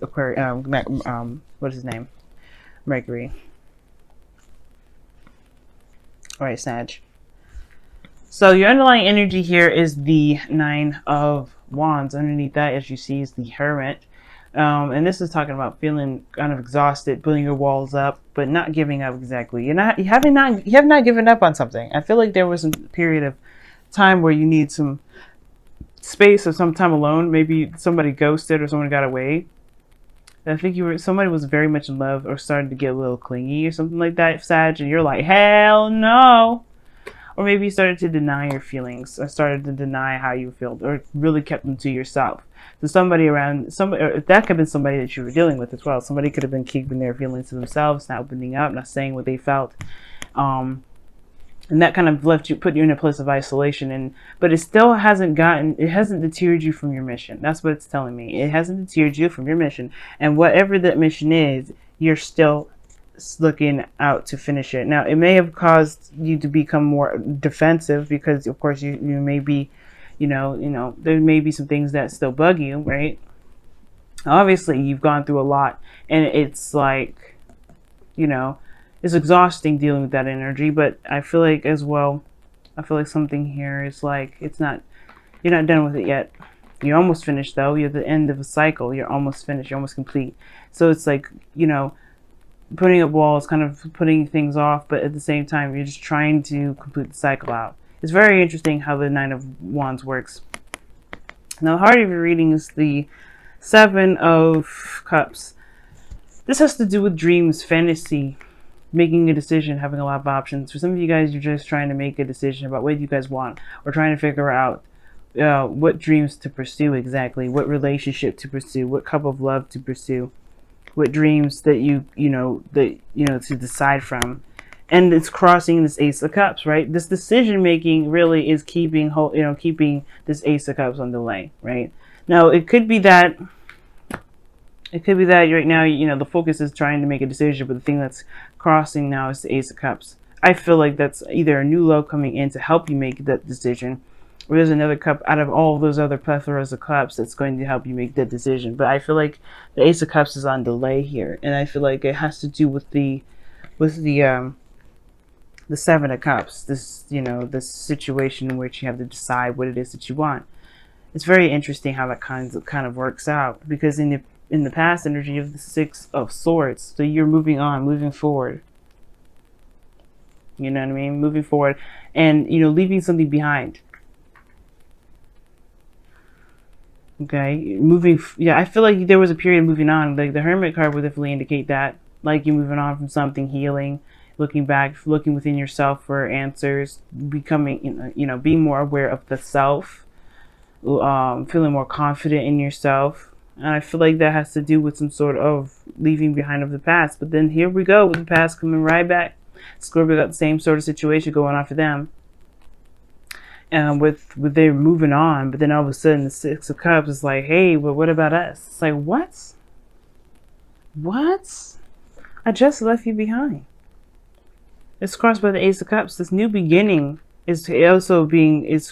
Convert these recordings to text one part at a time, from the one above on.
Aquarius, what is his name? Mercury. All right, Sag. So your underlying energy here is the Nine of Wands. Underneath that, as you see, is the Hermit. And this is talking about feeling kind of exhausted, putting your walls up, but not giving up exactly. You have not given up on something. I feel like there was a period of time where you need some space or some time alone. Maybe somebody ghosted or someone got away. I think somebody was very much in love or started to get a little clingy or something like that, Sag, and you're like, hell no. Or maybe you started to deny your feelings, or started to deny how you feel, or really kept them to yourself. So somebody around, or that could have been somebody that you were dealing with as well. Somebody could have been keeping their feelings to themselves, not opening up, not saying what they felt. And that kind of put you in a place of isolation. But it still hasn't deterred you from your mission. That's what it's telling me. It hasn't deterred you from your mission. And whatever that mission is, you're still looking out to finish it. Now, it may have caused you to become more defensive because, of course, you may be, there may be some things that still bug you, right? Obviously, you've gone through a lot, and it's like, it's exhausting dealing with that energy. But I feel like as well, something here is like, you're not done with it yet. You're almost finished though. You're at the end of a cycle. You're almost finished. You're almost complete. So it's like, putting up walls, kind of putting things off, but at the same time, you're just trying to complete the cycle out. It's very interesting how the Nine of Wands works. Now, the heart of your reading is the Seven of Cups. This has to do with dreams, fantasy, making a decision, having a lot of options. For some of you guys, you're just trying to make a decision about what you guys want, or trying to figure out what dreams to pursue exactly, what relationship to pursue, what cup of love to pursue, what dreams that to decide from. And it's crossing this Ace of Cups, right? This decision making really is keeping this Ace of Cups on delay, right? Now, it could be that right now, the focus is trying to make a decision, but the thing that's crossing now is the Ace of Cups. I feel like that's either a new love coming in to help you make that decision, or there's another cup out of all of those other plethoras of cups that's going to help you make that decision. But I feel like the Ace of Cups is on delay here, and I feel like it has to do with the Seven of Cups. This situation in which you have to decide what it is that you want. It's very interesting how that kind of works out, because in the past energy, you have the Six of Swords, so you're moving on, moving forward. You know what I mean? Moving forward, and leaving something behind. Okay, I feel like there was a period of moving on. Like the Hermit card would definitely indicate that, like you're moving on from something, healing, looking back, looking within yourself for answers, becoming, being more aware of the self, feeling more confident in yourself. And I feel like that has to do with some sort of leaving behind of the past. But then here we go with the past coming right back. Scorpio got the same sort of situation going on for them. And with they're moving on, but then all of a sudden the Six of Cups is like, hey, well, what about us? It's like, what? I just left you behind. It's crossed by the Ace of Cups. This new beginning is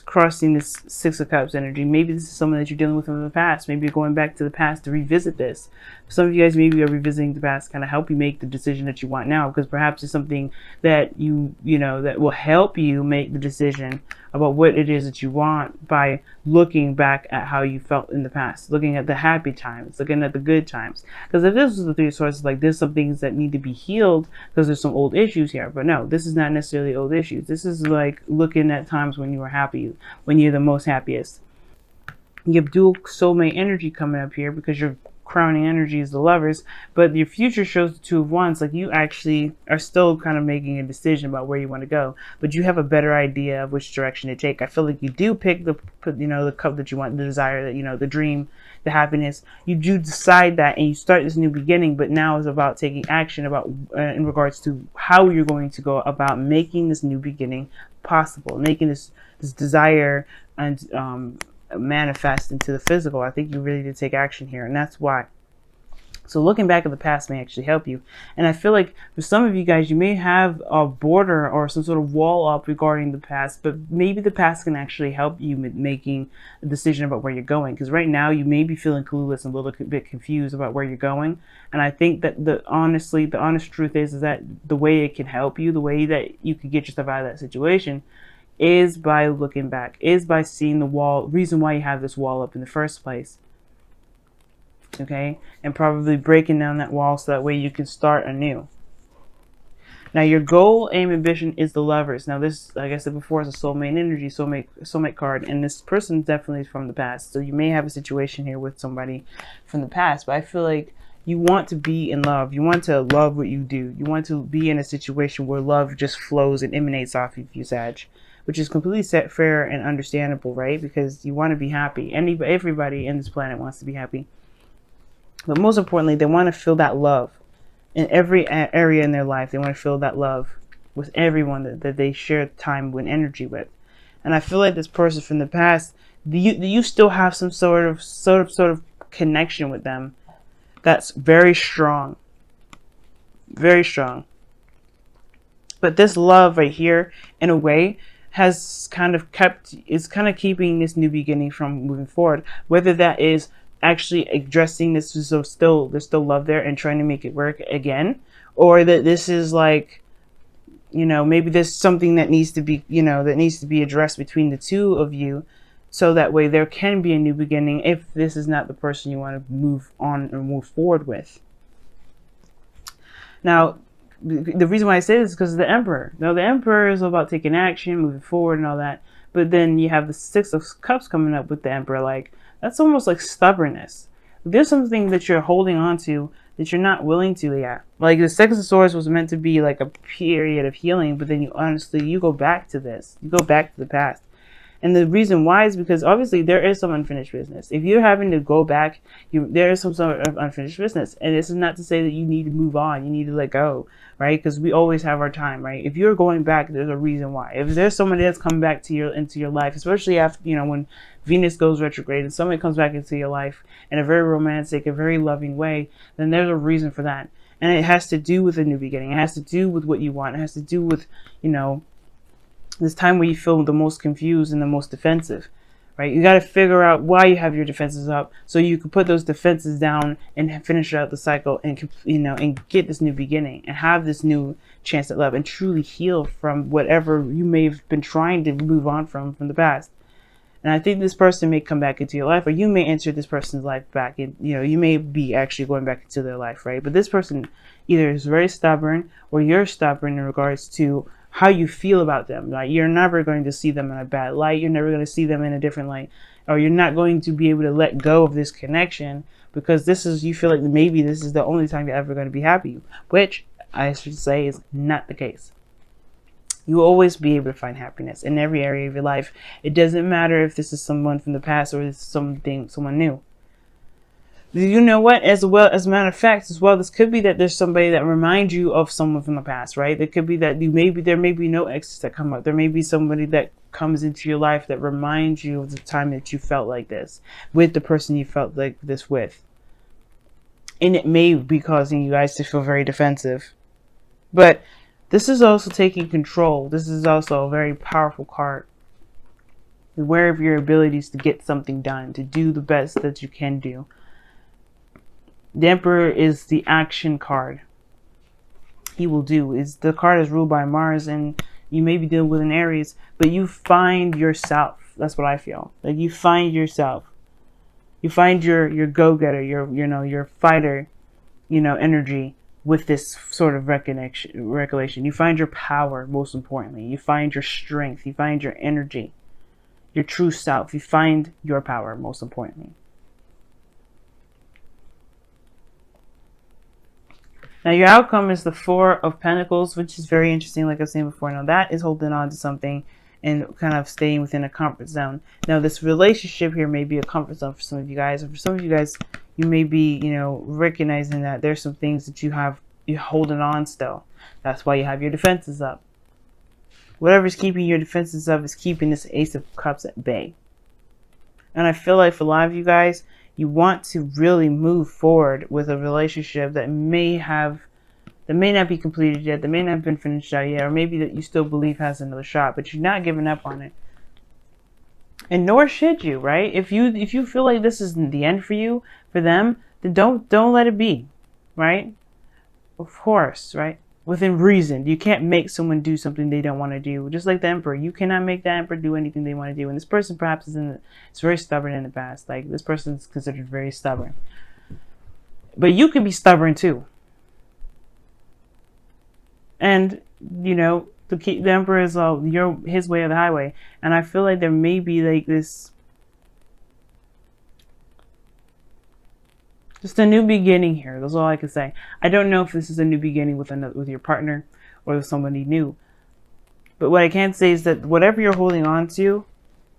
crossing this Six of Cups energy. Maybe this is someone that you're dealing with from the past. Maybe you're going back to the past to revisit this. Some of you guys maybe are revisiting the past to kind of help you make the decision that you want now, because perhaps it's something that that will help you make the decision about what it is that you want by looking back at how you felt in the past, looking at the happy times, looking at the good times. Because if this was the Three of Swords, like there's some things that need to be healed because there's some old issues here. But no, this is not necessarily old issues. This is like looking at times when you were happy, when you're the most happiest. You have dual soulmate energy coming up here because your crowning energy is the Lovers, but your future shows the Two of Wands. Like you actually are still kind of making a decision about where you want to go, but you have a better idea of which direction to take. I feel like you do pick the cup that you want, the desire, that the dream, the happiness. You do decide that, and you start this new beginning. But now is about taking action about in regards to how you're going to go about making this new beginning possible, making this desire and manifest into the physical. I think you really did take action here, and that's why. So looking back at the past may actually help you. And I feel like for some of you guys, you may have a border or some sort of wall up regarding the past, but maybe the past can actually help you with making a decision about where you're going. Because right now you may be feeling clueless and a little bit confused about where you're going. And I think that the honest truth is that the way it can help you, the way that you can get yourself out of that situation, is by looking back, is by seeing the wall, reason why you have this wall up in the first place. Okay, and probably breaking down that wall so that way you can start anew. Now your goal, aim, ambition is the Lovers. Now this, like I said before, is a soulmate energy, soulmate card, and this person definitely is from the past. So you may have a situation here with somebody from the past, but I feel like you want to be in love. You want to love what you do. You want to be in a situation where love just flows and emanates off of you, Sag, which is completely fair and understandable, right? Because you want to be happy. Everybody in this planet wants to be happy. But most importantly, they want to feel that love in every area in their life. They want to feel that love with everyone that they share time and energy with. And I feel like this person from the past, you still have some sort of connection with them that's very strong. Very strong. But this love right here, in a way, is kind of keeping this new beginning from moving forward. Whether that is actually addressing this, so there's still love there and trying to make it work again, or that this is like, you know, maybe there's something that needs to be, you know, that needs to be addressed between the two of you, so that way there can be a new beginning if this is not the person you want to move on or move forward with. Now the reason why I say this is because of the Emperor. Now the Emperor is all about taking action, moving forward and all that, but then you have the Six of Cups coming up with the Emperor. Like, that's almost like stubbornness. There's something that you're holding on to that you're not willing to yet. Like the Six of Swords was meant to be like a period of healing, but then you go back to this. You go back to the past. And the reason why is because obviously there is some unfinished business. If you're having to go back, there is some sort of unfinished business. And this is not to say that you need to move on. You need to let go, right? Because we always have our time, right? If you're going back, there's a reason why. If there's somebody that's coming back to into your life, especially after, you know, when Venus goes retrograde and somebody comes back into your life in a very romantic, a very loving way, then there's a reason for that. And it has to do with a new beginning. It has to do with what you want. It has to do with, you know, this time where you feel the most confused and the most defensive, right? You got to figure out why you have your defenses up so you can put those defenses down and finish out the cycle and, you know, and get this new beginning and have this new chance at love and truly heal from whatever you may have been trying to move on from the past. And I think this person may come back into your life, or you may enter this person's life back in, you know, you may be actually going back into their life, right? But this person either is very stubborn or you're stubborn in regards to how you feel about them. Like, you're never going to see them in a bad light. You're never going to see them in a different light, or you're not going to be able to let go of this connection because you feel like maybe this is the only time you're ever going to be happy, which I should say is not the case. You will always be able to find happiness in every area of your life. It doesn't matter if this is someone from the past or this is someone new. You know what? As a matter of fact, as well, this could be that there's somebody that reminds you of someone from the past, right? It could be that there may be no exes that come up. There may be somebody that comes into your life that reminds you of the time that you felt like this with the person you felt like this with. And it may be causing you guys to feel very defensive. But this is also taking control. This is also a very powerful card. Aware of your abilities to get something done, to do the best that you can do. The Emperor is the action card. He will do. The card is ruled by Mars, and you may be dealing with an Aries, but you find yourself. That's what I feel. Like, you find yourself. You find your go-getter, your fighter, energy with this sort of recollection. You find your power, most importantly. You find your strength. You find your energy, your true self. You find your power, most importantly. Now, your outcome is the Four of Pentacles, which is very interesting, like I was saying before. Now, that is holding on to something and kind of staying within a comfort zone. Now, this relationship here may be a comfort zone for some of you guys. Or for some of you guys, you may be, recognizing that there's some things that you're holding on still. That's why you have your defenses up. Whatever's keeping your defenses up is keeping this Ace of Cups at bay. And I feel like for a lot of you guys, You want to really move forward with a relationship that may not be completed yet, that may not have been finished out yet, or maybe that you still believe has another shot, but you're not giving up on it. And nor should you, right? If you feel like this is the end for you, for them, then don't let it be, right? Of course, right? Within reason. You can't make someone do something they don't want to do. Just like the Emperor, you cannot make the Emperor do anything they want to do. And this person perhaps is very stubborn in the past. Like, this person is considered very stubborn. But you can be stubborn too. And, you know, the Emperor is his way or the highway. And I feel like there may be like this, just a new beginning here. That's all I can say. I don't know if this is a new beginning with your partner or with somebody new. But what I can say is that whatever you're holding on to,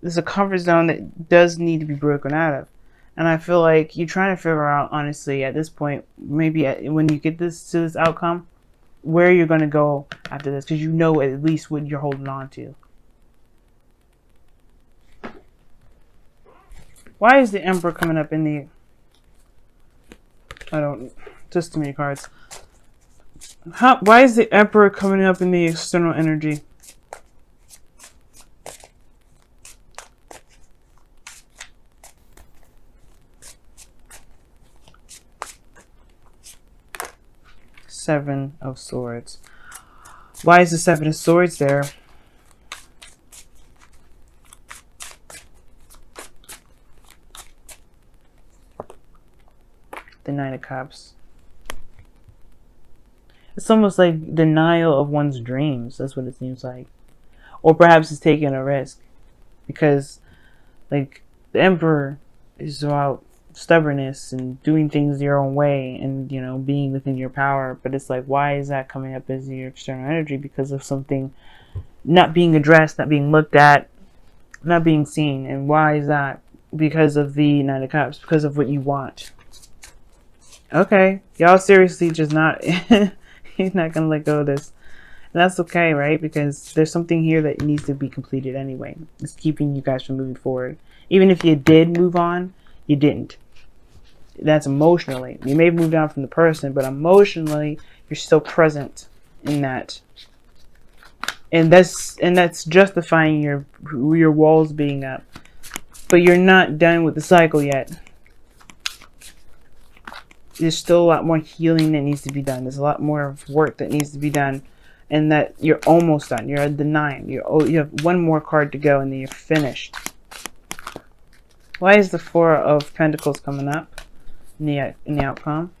there's a comfort zone that does need to be broken out of. And I feel like you're trying to figure out, honestly, at this point, maybe when you get to this outcome, where you're going to go after this, because you know at least what you're holding on to. Why is the Emperor coming up in the... just too many cards. Why is the Emperor coming up in the external energy? Seven of Swords. Why is the Seven of Swords there? The Knight of Cups. It's almost like denial of one's dreams. That's what it seems like. Or perhaps it's taking a risk. Because, like, the Emperor is about stubbornness and doing things your own way and, you know, being within your power. But it's like, why is that coming up as your external energy? Because of something not being addressed, not being looked at, not being seen. And why is that? Because of the Knight of Cups. Because of what you want. Okay, y'all seriously just not, he's not going to let go of this. And that's okay, right? Because there's something here that needs to be completed anyway. It's keeping you guys from moving forward. Even if you did move on, you didn't. That's emotionally. You may have moved on from the person, but emotionally, you're still present in that. And that's justifying your walls being up. But you're not done with the cycle yet. There's still a lot more healing that needs to be done. There's a lot more work that needs to be done. And that you're almost done. You're at the 9. You have one more card to go and then you're finished. Why is the 4 of Pentacles coming up in the outcome?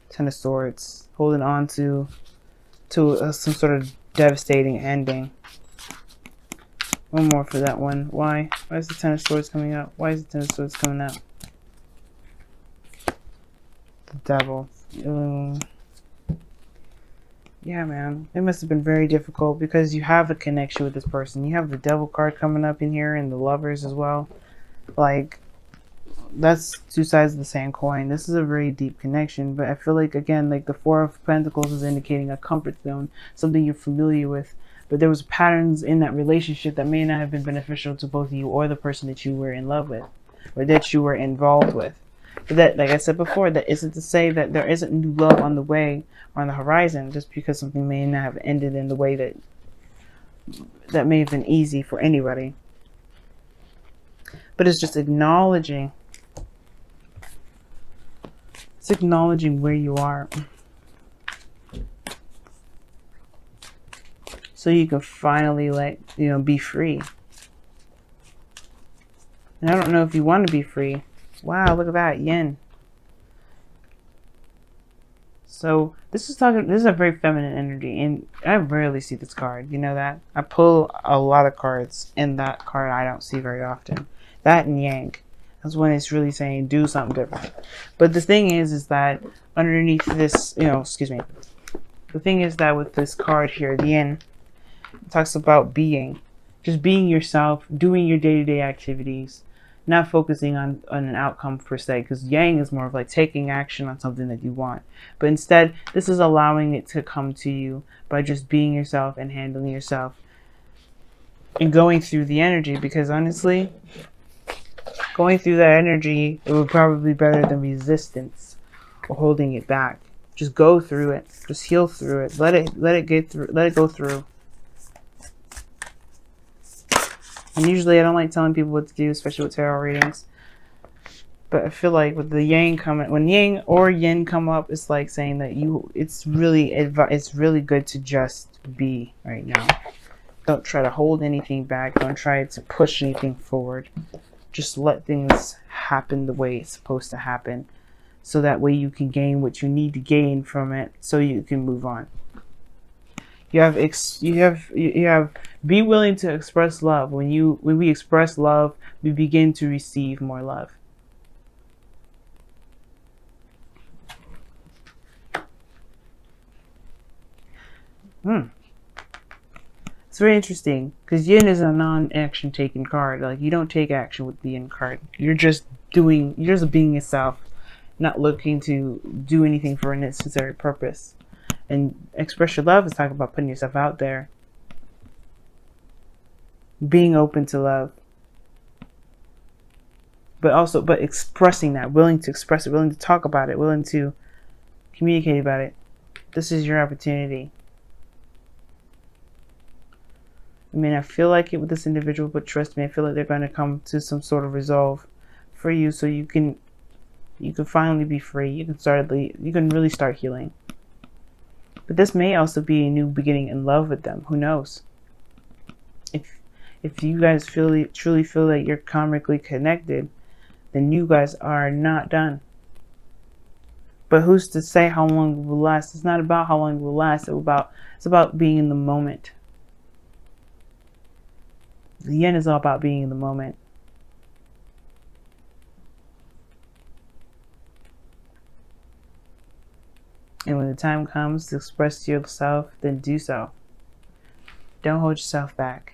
10 of Swords. Holding on to some sort of devastating ending. One more for that one. Why? Why is the 10 of Swords coming up? Why is the 10 of Swords coming up? The Devil. Yeah, man. It must have been very difficult because you have a connection with this person. You have the Devil card coming up in here and the Lovers as well. Like, that's two sides of the same coin. This is a very deep connection, but I feel like, again, like the 4 of Pentacles is indicating a comfort zone, something you're familiar with. But there was patterns in that relationship that may not have been beneficial to both you or the person that you were in love with or that you were involved with. But that, like I said before, that isn't to say that there isn't new love on the way or on the horizon, just because something may not have ended in the way that may have been easy for anybody. But it's just acknowledging. It's acknowledging where you are. So you can finally, like, you know, be free. And I don't know if you want to be free. Wow, look at that, yin. So this is a very feminine energy, and I rarely see this card. You know that? I pull a lot of cards, and that card I don't see very often. That and yang. That's when it's really saying do something different. But the thing is that underneath this, you know, excuse me. The thing is that with this card here, the yin, it talks about being. Just being yourself, doing your day-to-day activities. Not focusing on an outcome per se, because yang is more of like taking action on something that you want. But instead, this is allowing it to come to you by just being yourself and handling yourself and going through the energy. Because honestly, Going through that energy, it would probably be better than resistance or holding it back. Just go through it. Just heal through it. Let it get through. Let it go through. And usually I don't like telling people what to do, especially with tarot readings. But I feel like with the yang coming, when yang or yin come up, it's like saying that it's really good to just be right now. Don't try to hold anything back. Don't try to push anything forward. Just let things happen the way it's supposed to happen. So that way you can gain what you need to gain from it so you can move on. You have be willing to express love. When we express love, we begin to receive more love. It's very interesting because yin is a non-action taking card. Like, you don't take action with the yin card. You're just being yourself, not looking to do anything for a necessary purpose. And express your love is talking about putting yourself out there, being open to love, but expressing that, willing to express it, willing to talk about it, willing to communicate about it. This is your opportunity. I mean, I feel like it with this individual, but trust me, I feel like they're going to come to some sort of resolve for you, so you can finally be free. You can really start healing. But this may also be a new beginning in love with them. Who knows? If you guys truly feel that you're karmically connected, then you guys are not done. But who's to say how long it will last? It's not about how long it will last. It's about being in the moment. The yin is all about being in the moment. And when the time comes to express yourself, then do so. Don't hold yourself back.